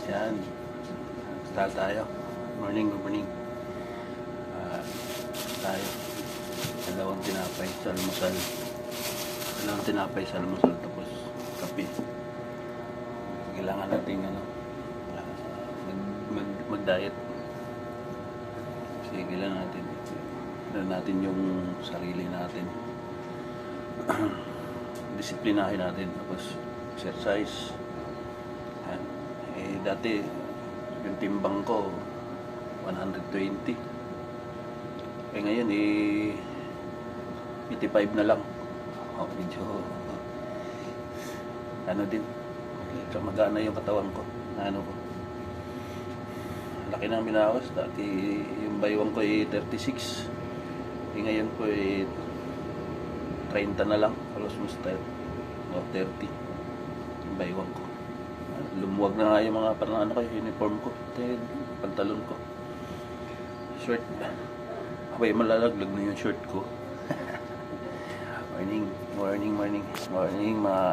Yan. Start tayo. Morning, good morning. Tayo. Dalawang tinapay sa almusal. Tapos kape. Kailangan natin mag-diet. Kasi kailangan natin yung sarili natin. Disiplinahin natin. Tapos exercise. Yan. Dati yung timbang ko 120. Ngayon 85 na lang. Medyo din. Magana yung katawan ko. Laki ng binawas. Dati yung baywang ko 36. Ngayon ko 30 na lang. Almost 30 yung baywang ko. Lumuwag na nga yung mga uniform ko, pantalon ko, shirt. Abay, malalaglag na yung shirt ko. Morning mga